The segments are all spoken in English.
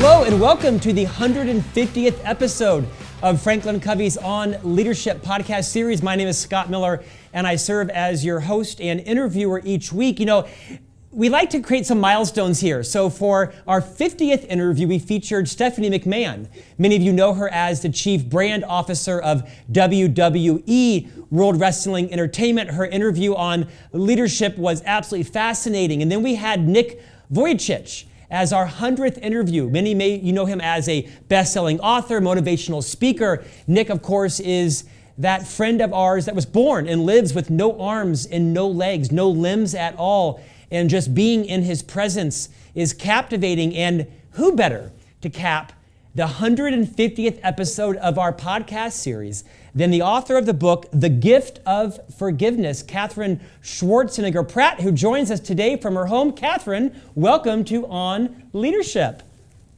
Hello and welcome to the 150th episode of Franklin Covey's On Leadership podcast series. My name is Scott Miller and I serve as your host and interviewer each week. You know, we like to create some milestones here. So for our 50th interview, we featured Stephanie McMahon. Many of you know her as the Chief Brand Officer of WWE World Wrestling Entertainment. Her interview on leadership was absolutely fascinating. And then we had Nick Vujicic as our 100th interview. Many you know him as a best-selling author, motivational speaker. Nick, of course, is that friend of ours that was born and lives with no arms and no legs, no limbs at all. And just being in his presence is captivating. And who better to cap the 150th episode of our podcast series than the author of the book, The Gift of Forgiveness, Katherine Schwarzenegger Pratt, who joins us today from her home. Katherine, welcome to On Leadership.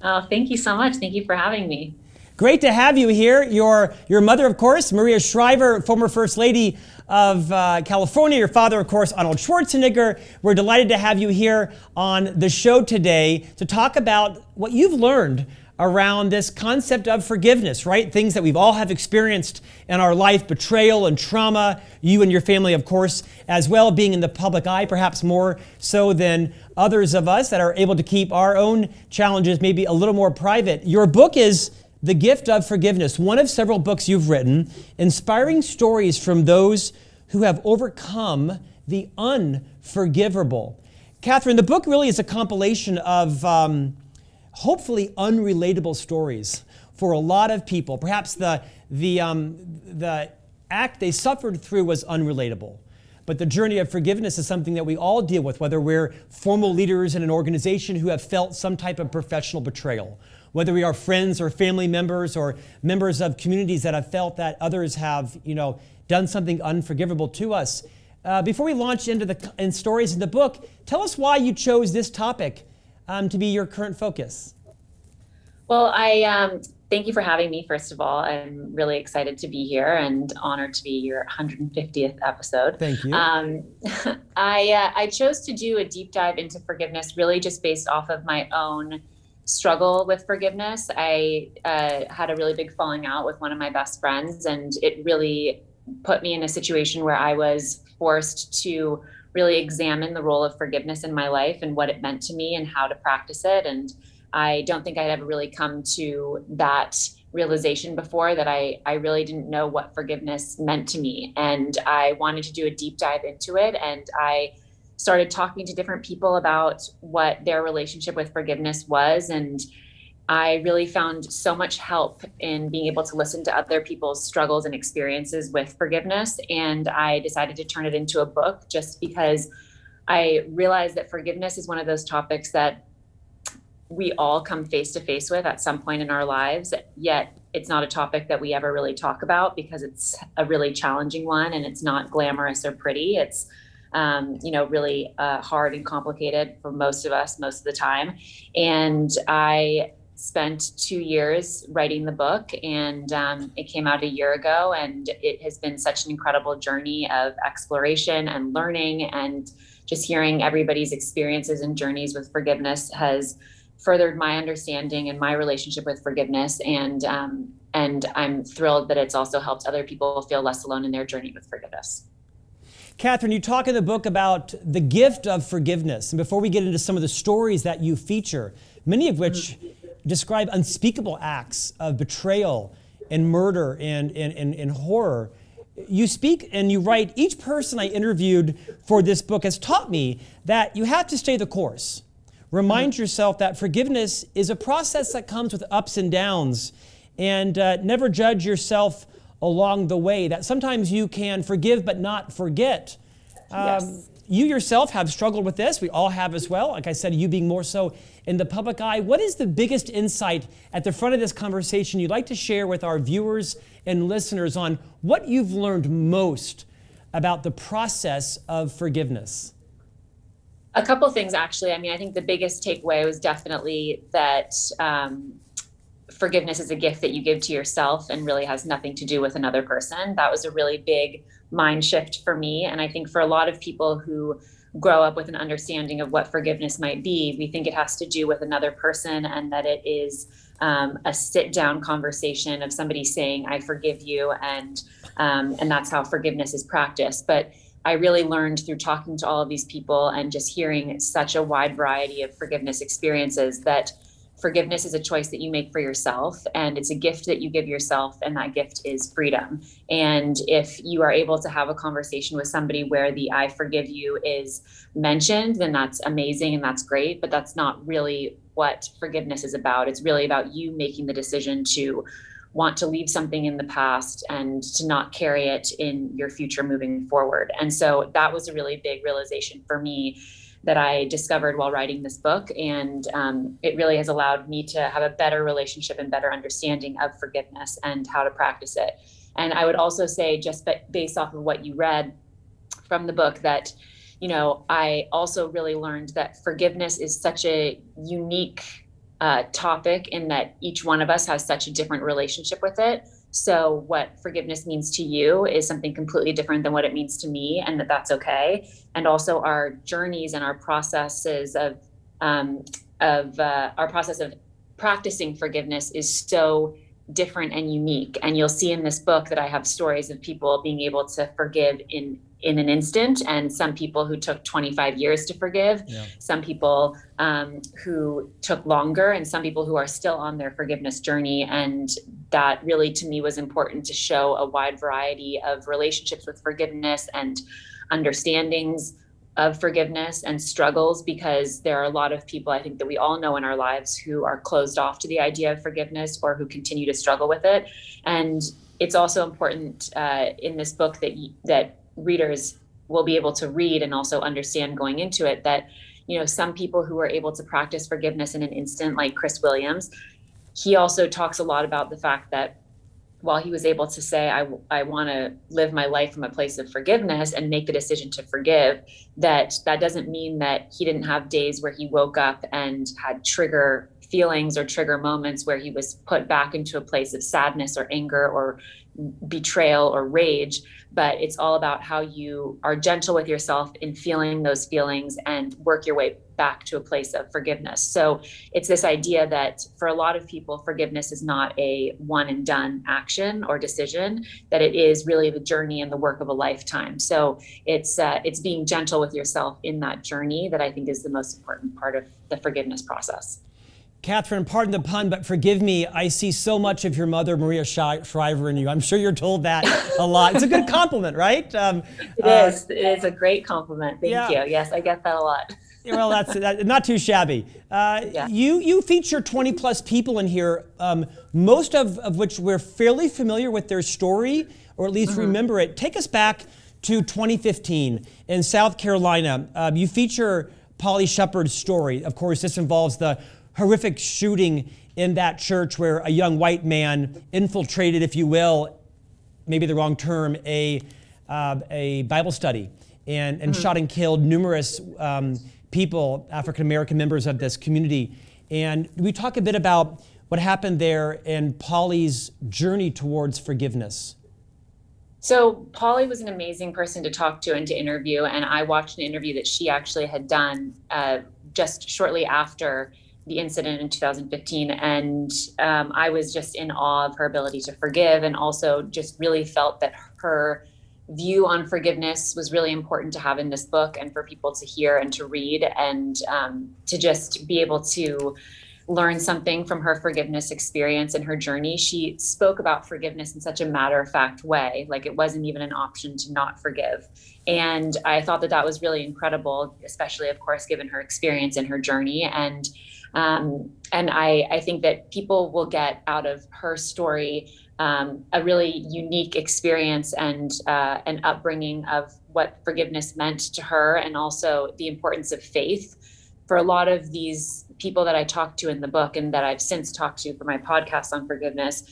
Oh, thank you so much. Thank you for having me. Great to have you here. Your mother, of course, Maria Shriver, former First Lady of California. Your father, of course, Arnold Schwarzenegger. We're delighted to have you here on the show today to talk about what you've learned around this concept of forgiveness, right? Things that we've all have experienced in our life, betrayal and trauma. You and your family, of course, as well, being in the public eye, perhaps more so than others of us that are able to keep our own challenges maybe a little more private. Your book is The Gift of Forgiveness, one of several books you've written, inspiring stories from those who have overcome the unforgivable. Katherine, the book really is a compilation of hopefully unrelatable stories for a lot of people. Perhaps the act they suffered through was unrelatable. But the journey of forgiveness is something that we all deal with, whether we're formal leaders in an organization who have felt some type of professional betrayal, whether we are friends or family members or members of communities that have felt that others have, done something unforgivable to us. Before we launch into the stories in the book, tell us why you chose this topic to be your current focus. Well, I thank you for having me, first of all. I'm really excited to be here and honored to be your 150th episode. Thank you. I chose to do a deep dive into forgiveness, really just based off of my own struggle with forgiveness. I had a really big falling out with one of my best friends, and it really put me in a situation where I was forced to really examine the role of forgiveness in my life and what it meant to me and how to practice it. And I don't think I'd ever really come to that realization before, that I really didn't know what forgiveness meant to me. And I wanted to do a deep dive into it. And I started talking to different people about what their relationship with forgiveness was. And I really found so much help in being able to listen to other people's struggles and experiences with forgiveness. And I decided to turn it into a book just because I realized that forgiveness is one of those topics that we all come face to face with at some point in our lives, yet it's not a topic that we ever really talk about because it's a really challenging one and it's not glamorous or pretty. It's really hard and complicated for most of us most of the time. And I spent 2 years writing the book, and it came out a year ago, and it has been such an incredible journey of exploration and learning, and just hearing everybody's experiences and journeys with forgiveness has furthered my understanding and my relationship with forgiveness. And I'm thrilled that it's also helped other people feel less alone in their journey with forgiveness. Katherine, you talk in the book about the gift of forgiveness. And before we get into some of the stories that you feature, many of which describe unspeakable acts of betrayal and murder and horror, you speak and you write, each person I interviewed for this book has taught me that you have to stay the course. Remind yourself that forgiveness is a process that comes with ups and downs, and never judge yourself along the way, that sometimes you can forgive but not forget. Yes. You yourself have struggled with this. We all have as well. Like I said, you being more so in the public eye. What is the biggest insight at the front of this conversation you'd like to share with our viewers and listeners on what you've learned most about the process of forgiveness? A couple things, actually. I think the biggest takeaway was definitely that forgiveness is a gift that you give to yourself and really has nothing to do with another person. That was a really big mind shift for me. And I think for a lot of people who grow up with an understanding of what forgiveness might be. We think it has to do with another person, and that it is a sit down conversation of somebody saying, I forgive you. And that's how forgiveness is practiced. But I really learned through talking to all of these people and just hearing such a wide variety of forgiveness experiences that forgiveness is a choice that you make for yourself, and it's a gift that you give yourself, and that gift is freedom. And if you are able to have a conversation with somebody where the I forgive you is mentioned, then that's amazing and that's great, but that's not really what forgiveness is about. It's really about you making the decision to want to leave something in the past and to not carry it in your future moving forward. And so that was a really big realization for me that I discovered while writing this book. And it really has allowed me to have a better relationship and better understanding of forgiveness and how to practice it. And I would also say, just based off of what you read from the book, that, you know, I also really learned that forgiveness is such a unique topic in that each one of us has such a different relationship with it. So what forgiveness means to you is something completely different than what it means to me, and that's okay. And also our journeys and our processes of practicing forgiveness is so different and unique. And you'll see in this book that I have stories of people being able to forgive in an instant, and some people who took 25 years to forgive, some people who took longer, and some people who are still on their forgiveness journey. And that really, to me, was important to show a wide variety of relationships with forgiveness and understandings of forgiveness and struggles, because there are a lot of people, I think, that we all know in our lives who are closed off to the idea of forgiveness or who continue to struggle with it. And it's also important in this book that readers will be able to read and also understand going into it that, you know, some people who are able to practice forgiveness in an instant, like Chris Williams, he also talks a lot about the fact that while he was able to say, I want to live my life from a place of forgiveness and make the decision to forgive, that doesn't mean that he didn't have days where he woke up and had trigger feelings or trigger moments where he was put back into a place of sadness or anger or betrayal or rage. But it's all about how you are gentle with yourself in feeling those feelings and work your way back to a place of forgiveness. So it's this idea that for a lot of people, forgiveness is not a one and done action or decision, that it is really the journey and the work of a lifetime. So it's being gentle with yourself in that journey that I think is the most important part of the forgiveness process. Katherine, pardon the pun, but forgive me, I see so much of your mother, Maria Shriver, in you. I'm sure you're told that a lot. It's a good compliment, right? It is a great compliment. Thank you. Yes, I get that a lot. Well, that's not too shabby. You feature 20 plus people in here, most of which we're fairly familiar with their story, or at least remember it. Take us back to 2015 in South Carolina. You feature Polly Sheppard's story. Of course, this involves the horrific shooting in that church where a young white man infiltrated, if you will, maybe the wrong term, a Bible study and shot and killed numerous people, African-American members of this community. And we talk a bit about what happened there and Polly's journey towards forgiveness. So Polly was an amazing person to talk to and to interview. And I watched an interview that she actually had done just shortly after the incident in 2015. And I was just in awe of her ability to forgive, and also just really felt that her view on forgiveness was really important to have in this book and for people to hear and to read, and to just be able to learn something from her forgiveness experience and her journey. She spoke about forgiveness in such a matter-of-fact way, like it wasn't even an option to not forgive. And I thought that was really incredible, especially, of course, given her experience and her journey. And I think that people will get out of her story a really unique experience and an upbringing of what forgiveness meant to her, and also the importance of faith. For a lot of these people that I talked to in the book, and that I've since talked to for my podcast on forgiveness,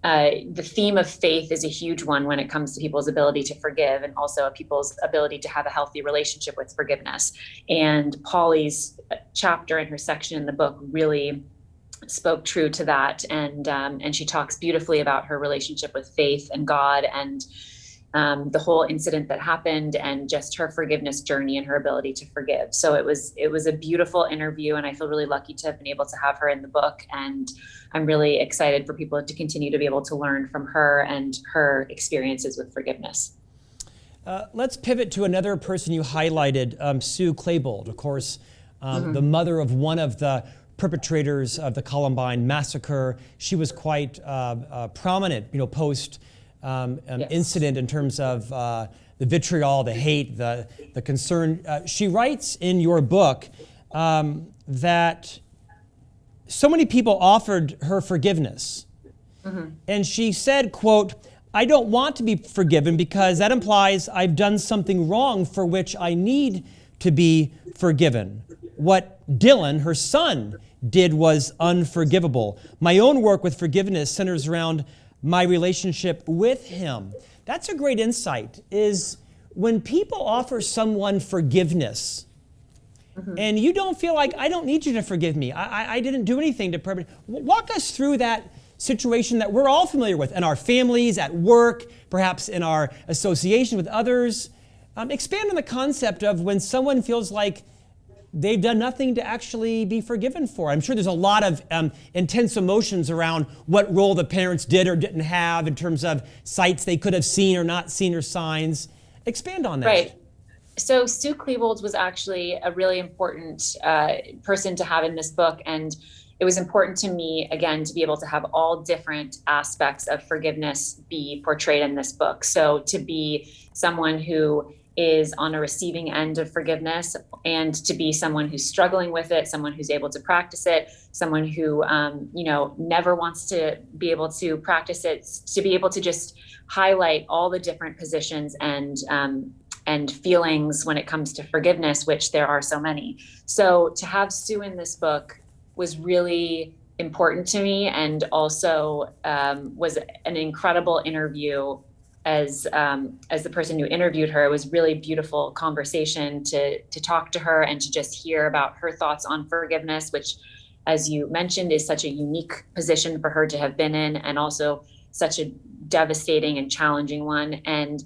the theme of faith is a huge one when it comes to people's ability to forgive, and also people's ability to have a healthy relationship with forgiveness. And Polly's chapter in her section in the book really spoke true to that. And she talks beautifully about her relationship with faith and God, and the whole incident that happened and just her forgiveness journey and her ability to forgive. So it was a beautiful interview, and I feel really lucky to have been able to have her in the book. And I'm really excited for people to continue to be able to learn from her and her experiences with forgiveness. Let's pivot to another person you highlighted, Sue Klebold, of course, the mother of one of the perpetrators of the Columbine massacre. She was quite prominent, post incident in terms of the vitriol, the hate, the concern. She writes in your book that so many people offered her forgiveness. And she said, quote, "I don't want to be forgiven because that implies I've done something wrong for which I need to be forgiven. What Dylan, her son, did was unforgivable. My own work with forgiveness centers around my relationship with him." That's a great insight, is when people offer someone forgiveness and you don't feel like, I don't need you to forgive me. I didn't do anything to perpetrate. Walk us through that situation that we're all familiar with in our families, at work, perhaps in our association with others. Expand on the concept of when someone feels like they've done nothing to actually be forgiven for. I'm sure there's a lot of intense emotions around what role the parents did or didn't have in terms of sights they could have seen or not seen or signs. Expand on that. Right. So Sue Klebold was actually a really important person to have in this book. And it was important to me, again, to be able to have all different aspects of forgiveness be portrayed in this book. So to be someone who is on a receiving end of forgiveness, and to be someone who's struggling with it, someone who's able to practice it, someone who, never wants to be able to practice it, to be able to just highlight all the different positions and feelings when it comes to forgiveness, which there are so many. So to have Sue in this book was really important to me, and also was an incredible interview. As the person who interviewed her, it was really beautiful conversation to talk to her and to just hear about her thoughts on forgiveness, which, as you mentioned, is such a unique position for her to have been in, and also such a devastating and challenging one. And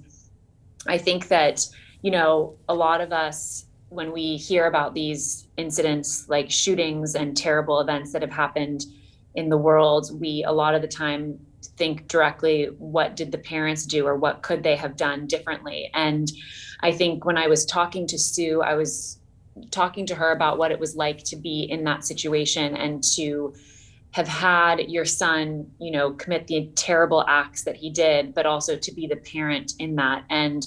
I think that, a lot of us, when we hear about these incidents like shootings and terrible events that have happened in the world, we a lot of the time think directly, what did the parents do, or what could they have done differently? And I think when I was talking to Sue, I was talking to her about what it was like to be in that situation and to have had your son, commit the terrible acts that he did, but also to be the parent in that. And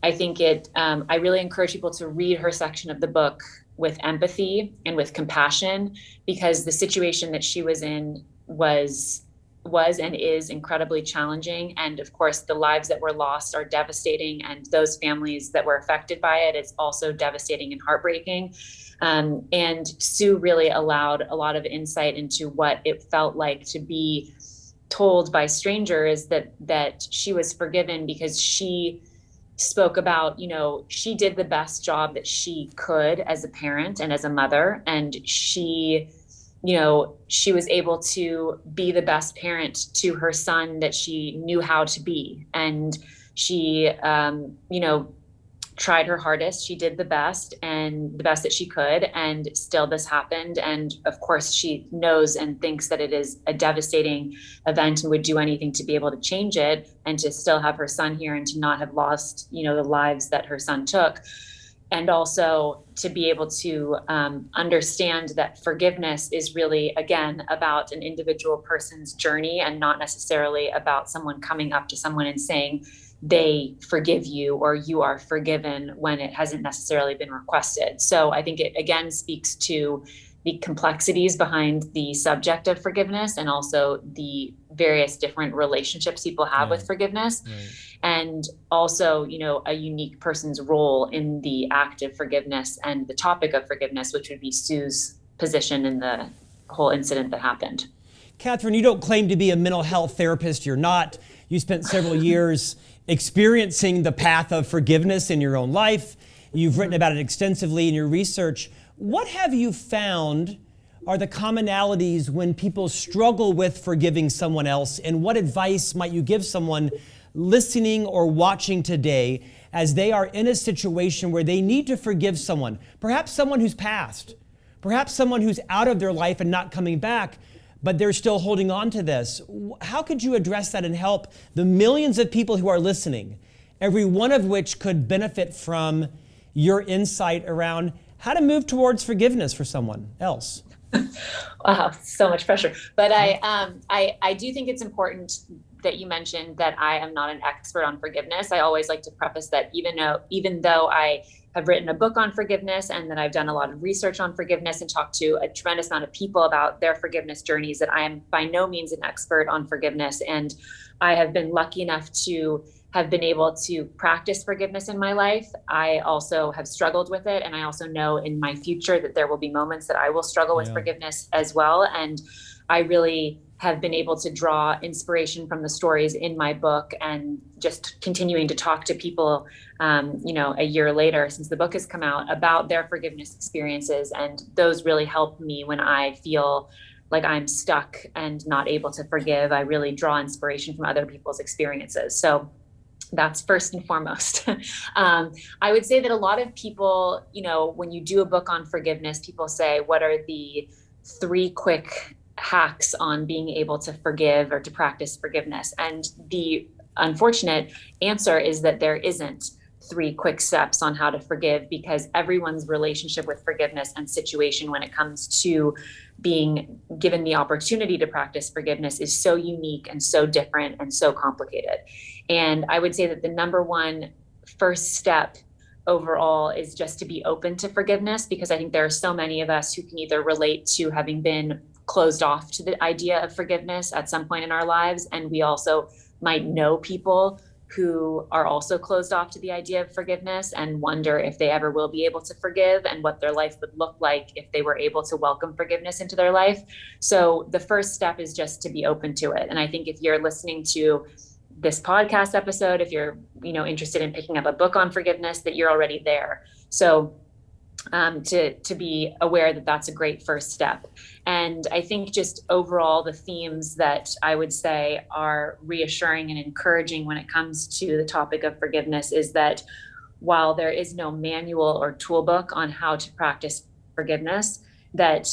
I think I really encourage people to read her section of the book with empathy and with compassion, because the situation that she was in was and is incredibly challenging. And of course, the lives that were lost are devastating, and those families that were affected by it is also devastating and heartbreaking. And Sue really allowed a lot of insight into what it felt like to be told by strangers that she was forgiven, because she spoke about, she did the best job that she could as a parent and as a mother. And she was able to be the best parent to her son that she knew how to be. And she, tried her hardest. She did the best that she could. And still this happened. And of course, she knows and thinks that it is a devastating event and would do anything to be able to change it, and to still have her son here and to not have lost, the lives that her son took. And also to be able to understand that forgiveness is really, again, about an individual person's journey, and not necessarily about someone coming up to someone and saying they forgive you or you are forgiven when it hasn't necessarily been requested. So I think it, again, speaks to the complexities behind the subject of forgiveness, and also the various different relationships people have with forgiveness. Right. And also, a unique person's role in the act of forgiveness and the topic of forgiveness, which would be Sue's position in the whole incident that happened. Katherine, you don't claim to be a mental health therapist. You're not. You spent several years experiencing the path of forgiveness in your own life. You've written about it extensively in your research. What have you found are the commonalities when people struggle with forgiving someone else, and what advice might you give someone listening or watching today as they are in a situation where they need to forgive someone, perhaps someone who's passed, perhaps someone who's out of their life and not coming back, but they're still holding on to this? How could you address that and help the millions of people who are listening, every one of which could benefit from your insight around how to move towards forgiveness for someone else? Wow, so much pressure. But I do think it's important that you mentioned that I am not an expert on forgiveness. I always like to preface that even though I have written a book on forgiveness and that I've done a lot of research on forgiveness and talked to a tremendous amount of people about their forgiveness journeys, that I am by no means an expert on forgiveness. And I have been lucky enough to have been able to practice forgiveness in my life. I also have struggled with it. And I also know in my future that there will be moments that I will struggle with forgiveness as well. And I really have been able to draw inspiration from the stories in my book and just continuing to talk to people, a year later since the book has come out about their forgiveness experiences. And those really help me when I feel like I'm stuck and not able to forgive. I really draw inspiration from other people's experiences. So that's first and foremost. I would say that a lot of people, when you do a book on forgiveness, people say, what are the 3 quick hacks on being able to forgive or to practice forgiveness? And the unfortunate answer is that there isn't 3 quick steps on how to forgive, because everyone's relationship with forgiveness and situation when it comes to being given the opportunity to practice forgiveness is so unique and so different and so complicated. And I would say that the number one first step overall is just to be open to forgiveness, because I think there are so many of us who can either relate to having been closed off to the idea of forgiveness at some point in our lives, and we also might know people who are also closed off to the idea of forgiveness and wonder if they ever will be able to forgive and what their life would look like if they were able to welcome forgiveness into their life. So the first step is just to be open to it. And I think if you're listening to this podcast episode, if you're, interested in picking up a book on forgiveness, that you're already there. So to be aware that that's a great first step. And I think just overall, the themes that I would say are reassuring and encouraging when it comes to the topic of forgiveness is that while there is no manual or toolbook on how to practice forgiveness, that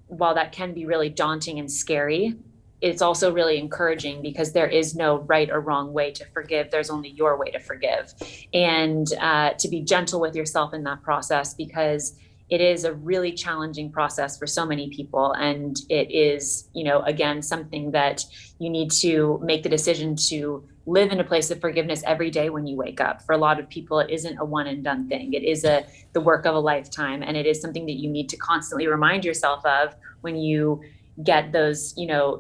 while that can be really daunting and scary, it's also really encouraging, because there is no right or wrong way to forgive. There's only your way to forgive. And to be gentle with yourself in that process, because it is a really challenging process for so many people. And it is, again, something that you need to make the decision to live in a place of forgiveness every day when you wake up. For a lot of people, it isn't a one and done thing. It is the work of a lifetime. And it is something that you need to constantly remind yourself of when you get those,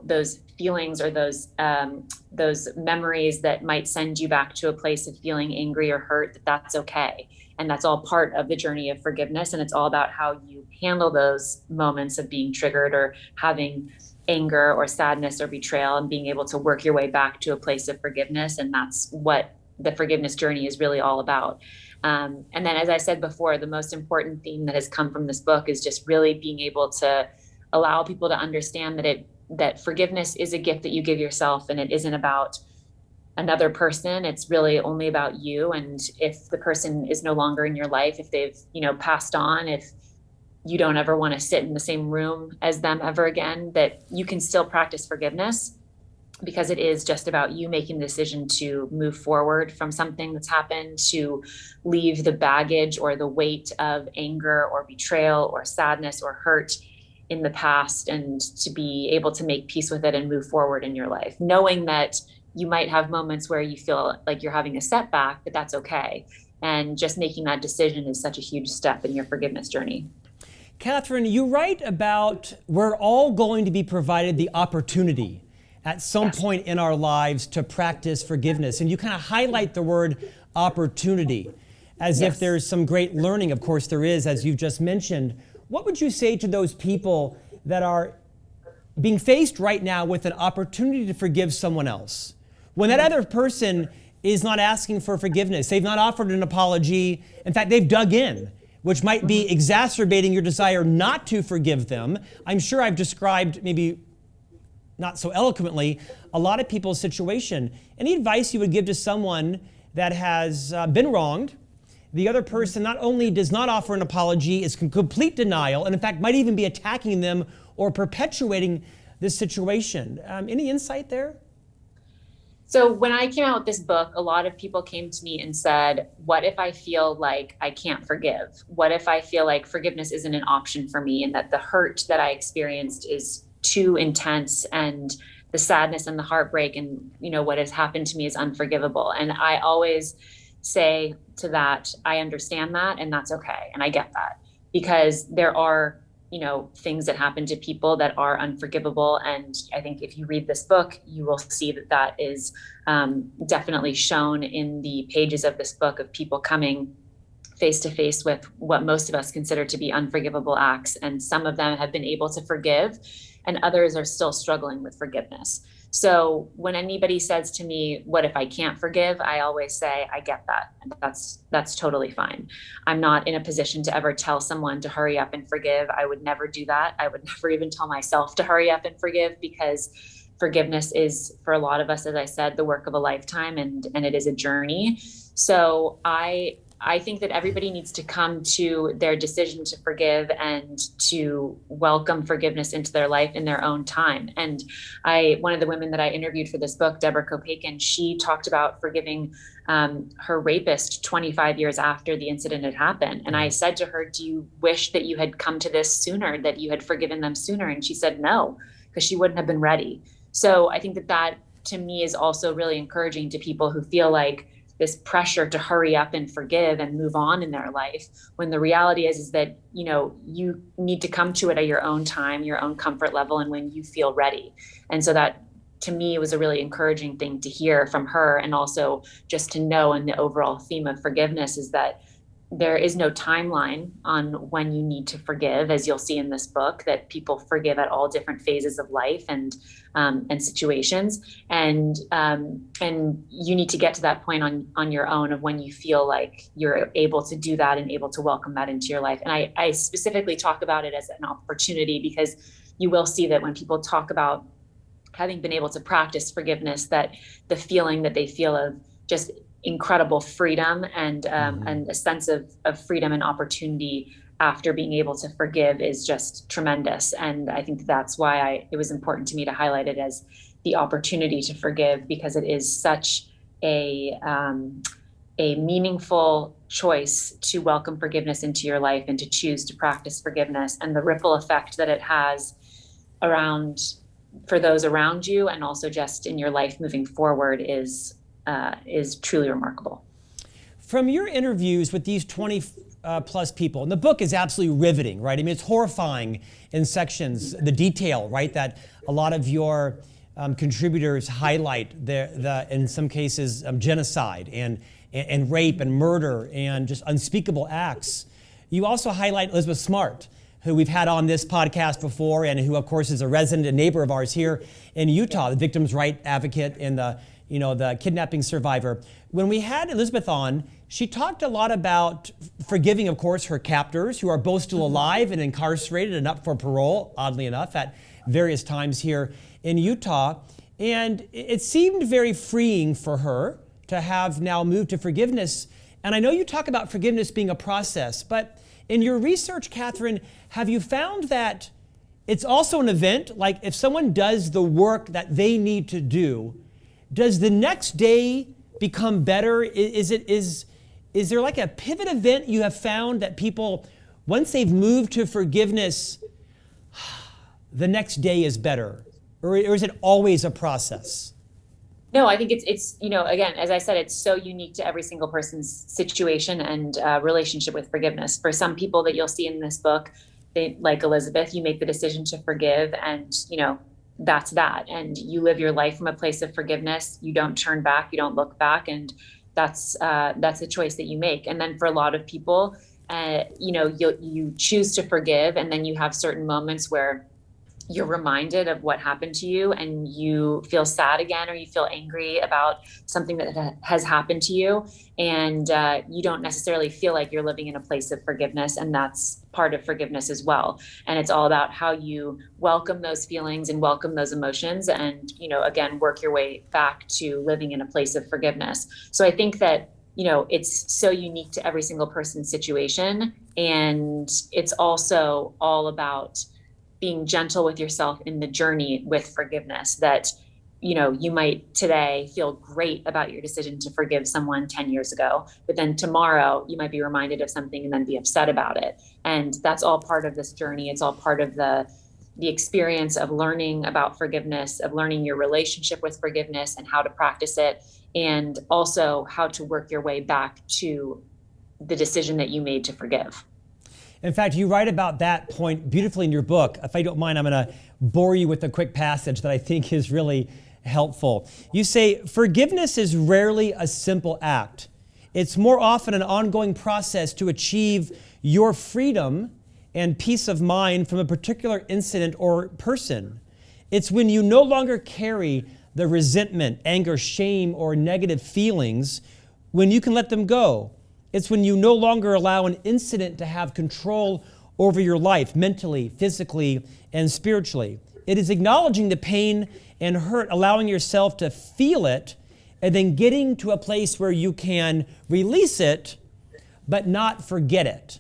those feelings or those memories that might send you back to a place of feeling angry or hurt, that's okay. And that's all part of the journey of forgiveness. And it's all about how you handle those moments of being triggered or having anger or sadness or betrayal, and being able to work your way back to a place of forgiveness. And that's what the forgiveness journey is really all about. And then, as I said before, the most important theme that has come from this book is just really being able to allow people to understand that forgiveness is a gift that you give yourself, and it isn't about another person. It's really only about you. And if the person is no longer in your life, if they've, passed on, if you don't ever want to sit in the same room as them ever again, that you can still practice forgiveness, because it is just about you making the decision to move forward from something that's happened, to leave the baggage or the weight of anger or betrayal or sadness or hurt in the past, and to be able to make peace with it and move forward in your life, knowing that you might have moments where you feel like you're having a setback, but that's okay. And just making that decision is such a huge step in your forgiveness journey. Katherine, you write about we're all going to be provided the opportunity at some point in our lives to practice forgiveness. And you kind of highlight the word opportunity as if there's some great learning. Of course there is, as you've just mentioned. What would you say to those people that are being faced right now with an opportunity to forgive someone else, when that other person is not asking for forgiveness? They've not offered an apology. In fact, they've dug in, which might be exacerbating your desire not to forgive them. I'm sure I've described maybe not so eloquently, a lot of people's situation. Any advice you would give to someone that has been wronged? The other person not only does not offer an apology, is in complete denial, and in fact might even be attacking them or perpetuating this situation. Any insight there? So when I came out with this book, a lot of people came to me and said, what if I feel like I can't forgive? What if I feel like forgiveness isn't an option for me, and that the hurt that I experienced is too intense, and the sadness and the heartbreak and, what has happened to me is unforgivable? And I always say to that, I understand that, and that's okay. And I get that, because there are things that happen to people that are unforgivable. And I think if you read this book, you will see that that is definitely shown in the pages of this book, of people coming face to face with what most of us consider to be unforgivable acts. And some of them have been able to forgive, and others are still struggling with forgiveness. So when anybody says to me, what if I can't forgive? I always say, I get that. That's totally fine. I'm not in a position to ever tell someone to hurry up and forgive. I would never do that. I would never even tell myself to hurry up and forgive, because forgiveness is, for a lot of us, as I said, the work of a lifetime, and it is a journey. So I think that everybody needs to come to their decision to forgive and to welcome forgiveness into their life in their own time. And one of the women that I interviewed for this book, Deborah Kopakin, she talked about forgiving her rapist 25 years after the incident had happened. And I said to her, do you wish that you had come to this sooner, that you had forgiven them sooner? And she said no, because she wouldn't have been ready. So I think that to me is also really encouraging to people who feel like this pressure to hurry up and forgive and move on in their life, when the reality is that, you need to come to it at your own time, your own comfort level, and when you feel ready. And so that, to me, was a really encouraging thing to hear from her. And also just to know, in the overall theme of forgiveness, is that there is no timeline on when you need to forgive, as you'll see in this book, that people forgive at all different phases of life and situations. And you need to get to that point on your own, of when you feel like you're able to do that and able to welcome that into your life. And I specifically talk about it as an opportunity, because you will see that when people talk about having been able to practice forgiveness, that the feeling that they feel of just incredible freedom and a sense of freedom and opportunity after being able to forgive is just tremendous. And I think that's why it was important to me to highlight it as the opportunity to forgive, because it is such a meaningful choice to welcome forgiveness into your life and to choose to practice forgiveness, and the ripple effect that it has for those around you, and also just in your life moving forward, is truly remarkable. From your interviews with these 20 plus people, and the book is absolutely riveting, right? I mean, it's horrifying in sections, the detail, right, that a lot of your contributors highlight, in some cases, genocide and rape and murder and just unspeakable acts. You also highlight Elizabeth Smart, who we've had on this podcast before, and who, of course, is a resident and neighbor of ours here in Utah, the victim's right advocate and the kidnapping survivor. When we had Elizabeth on, she talked a lot about forgiving, of course, her captors, who are both still alive and incarcerated and up for parole, oddly enough, at various times here in Utah. And it seemed very freeing for her to have now moved to forgiveness. And I know you talk about forgiveness being a process, but in your research, Katherine, have you found that it's also an event? Like, if someone does the work that they need to do, does the next day become better? Is there like a pivot event you have found that people, once they've moved to forgiveness, the next day is better? Or is it always a process? No, I think it's again, as I said, it's so unique to every single person's situation and relationship with forgiveness. For some people that you'll see in this book, they, like Elizabeth, you make the decision to forgive, and that's that. And you live your life from a place of forgiveness. You don't turn back, you don't look back. And that's a choice that you make. And then for a lot of people, you choose to forgive. And then you have certain moments where you're reminded of what happened to you and you feel sad again, or you feel angry about something that has happened to you. And you don't necessarily feel like you're living in a place of forgiveness. And that's part of forgiveness as well. And it's all about how you welcome those feelings and welcome those emotions. And, again, work your way back to living in a place of forgiveness. So I think that, it's so unique to every single person's situation. And it's also all about being gentle with yourself in the journey with forgiveness, that, you might today feel great about your decision to forgive someone 10 years ago, but then tomorrow you might be reminded of something and then be upset about it. And that's all part of this journey. It's all part of the experience of learning about forgiveness, of learning your relationship with forgiveness and how to practice it, and also how to work your way back to the decision that you made to forgive. In fact, you write about that point beautifully in your book. If I don't mind, I'm going to bore you with a quick passage that I think is really helpful. You say, forgiveness is rarely a simple act. It's more often an ongoing process to achieve your freedom and peace of mind from a particular incident or person. It's when you no longer carry the resentment, anger, shame, or negative feelings, when you can let them go. It's when you no longer allow an incident to have control over your life, mentally, physically, and spiritually. It is acknowledging the pain and hurt, allowing yourself to feel it, and then getting to a place where you can release it, but not forget it.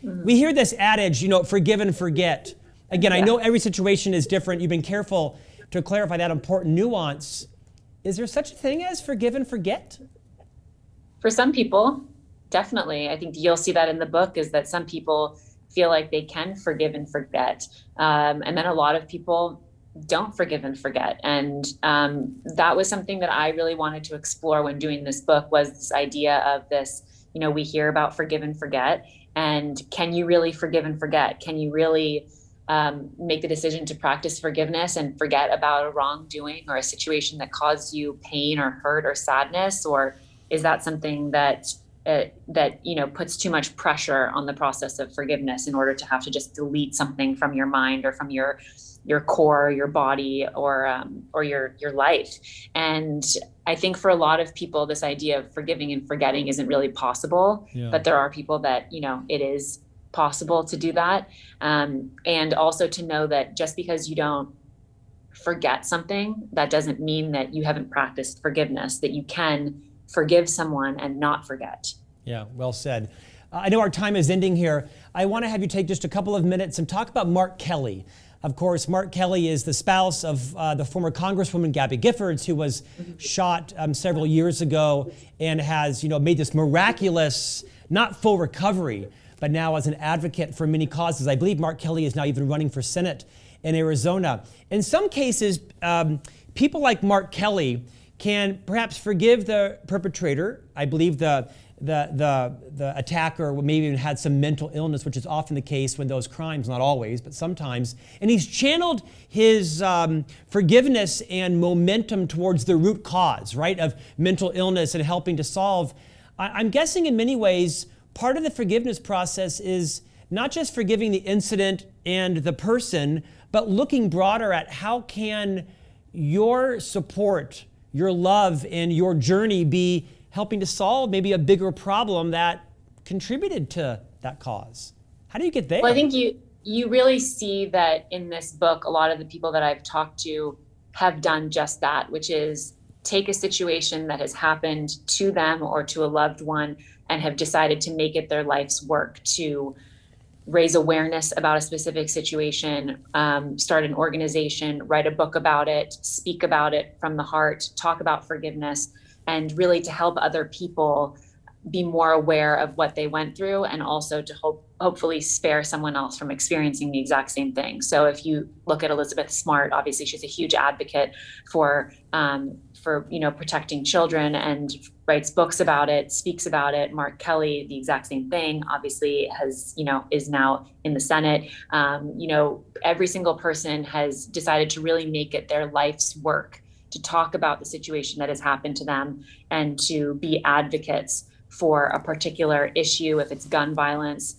Mm-hmm. We hear this adage, forgive and forget. Again, I know every situation is different. You've been careful to clarify that important nuance. Is there such a thing as forgive and forget? For some people, definitely. I think you'll see that in the book, is that some people feel like they can forgive and forget. And then a lot of people don't forgive and forget. And that was something that I really wanted to explore when doing this book, was this idea of this, we hear about forgive and forget. And can you really forgive and forget? Can you really make the decision to practice forgiveness and forget about a wrongdoing or a situation that caused you pain or hurt or sadness? Or is that something that puts too much pressure on the process of forgiveness in order to have to just delete something from your mind or from your core, your body, or your life? And I think for a lot of people, this idea of forgiving and forgetting isn't really possible. Yeah. But there are people that it is possible to do that, and also to know that just because you don't forget something, that doesn't mean that you haven't practiced forgiveness. That you can forgive someone and not forget. Yeah, well said. I know our time is ending here. I want to have you take just a couple of minutes and talk about Mark Kelly. Of course, Mark Kelly is the spouse of the former Congresswoman Gabby Giffords, who was shot several years ago and has, made this miraculous, not full recovery, but now as an advocate for many causes. I believe Mark Kelly is now even running for Senate in Arizona. In some cases, people like Mark Kelly can perhaps forgive the perpetrator. I believe the attacker maybe even had some mental illness, which is often the case when those crimes, not always, but sometimes. And he's channeled his forgiveness and momentum towards the root cause, right, of mental illness and helping to solve. I'm guessing in many ways, part of the forgiveness process is not just forgiving the incident and the person, but looking broader at how can your support, your love, and your journey be helping to solve maybe a bigger problem that contributed to that cause. How do you get there? Well, I think you really see that in this book. A lot of the people that I've talked to have done just that, which is take a situation that has happened to them or to a loved one and have decided to make it their life's work to raise awareness about a specific situation, start an organization, write a book about it, speak about it from the heart, talk about forgiveness, and really to help other people be more aware of what they went through, and also to hopefully spare someone else from experiencing the exact same thing. So if you look at Elizabeth Smart, obviously she's a huge advocate for protecting children and writes books about it, speaks about it. Mark Kelly, the exact same thing, obviously is now in the Senate. Every single person has decided to really make it their life's work to talk about the situation that has happened to them and to be advocates for a particular issue, if it's gun violence,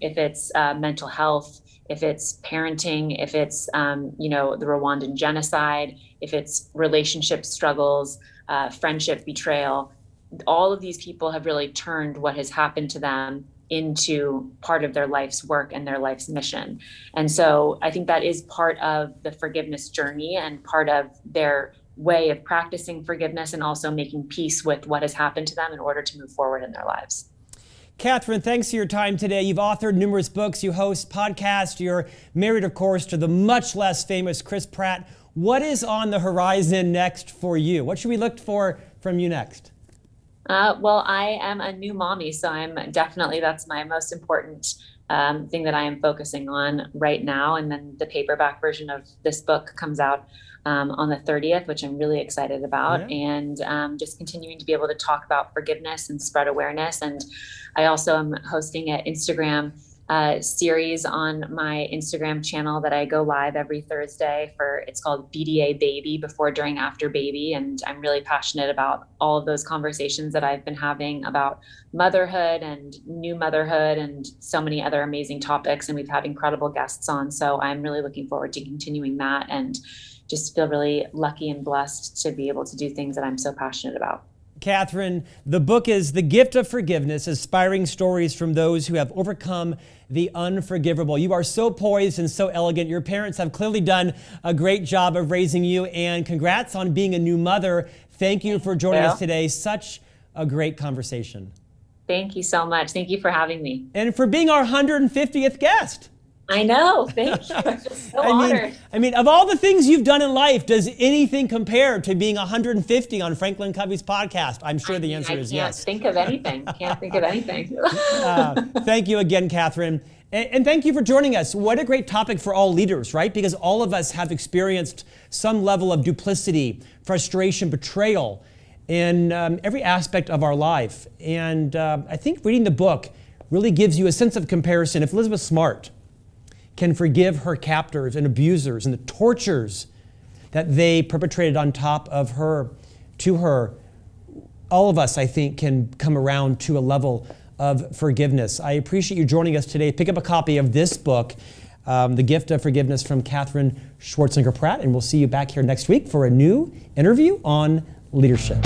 if it's mental health, if it's parenting, if it's, the Rwandan genocide, if it's relationship struggles, friendship betrayal. All of these people have really turned what has happened to them into part of their life's work and their life's mission. And so I think that is part of the forgiveness journey and part of their way of practicing forgiveness and also making peace with what has happened to them in order to move forward in their lives. Katherine, thanks for your time today. You've authored numerous books, you host podcasts, you're married, of course, to the much less famous Chris Pratt. What is on the horizon next for you? What should we look for from you next? Well, I am a new mommy, so that's my most important thing that I am focusing on right now. And then the paperback version of this book comes out on the 30th, which I'm really excited about. Yeah. And just continuing to be able to talk about forgiveness and spread awareness. And I also am hosting an Instagram series on my Instagram channel that I go live every Thursday it's called BDA Baby, Before, During, After Baby. And I'm really passionate about all of those conversations that I've been having about motherhood and new motherhood and so many other amazing topics. And we've had incredible guests on. So I'm really looking forward to continuing that and just feel really lucky and blessed to be able to do things that I'm so passionate about. Katherine, the book is The Gift of Forgiveness, Inspiring Stories from Those Who Have Overcome the Unforgivable. You are so poised and so elegant. Your parents have clearly done a great job of raising you, and congrats on being a new mother. Thank you for joining us today. Such a great conversation. Thank you so much. Thank you for having me. And for being our 150th guest. I know. Thank you. I'm just so honored. I mean, of all the things you've done in life, does anything compare to being 150 on Franklin Covey's podcast? I'm sure the answer is yes. I can't think of anything. Thank you again, Katherine. And thank you for joining us. What a great topic for all leaders, right? Because all of us have experienced some level of duplicity, frustration, betrayal in every aspect of our life. And I think reading the book really gives you a sense of comparison. If Elizabeth Smart can forgive her captors and abusers and the tortures that they perpetrated on top of her, to her, all of us, I think, can come around to a level of forgiveness. I appreciate you joining us today. Pick up a copy of this book, The Gift of Forgiveness from Katherine Schwarzenegger Pratt, and we'll see you back here next week for a new interview on leadership.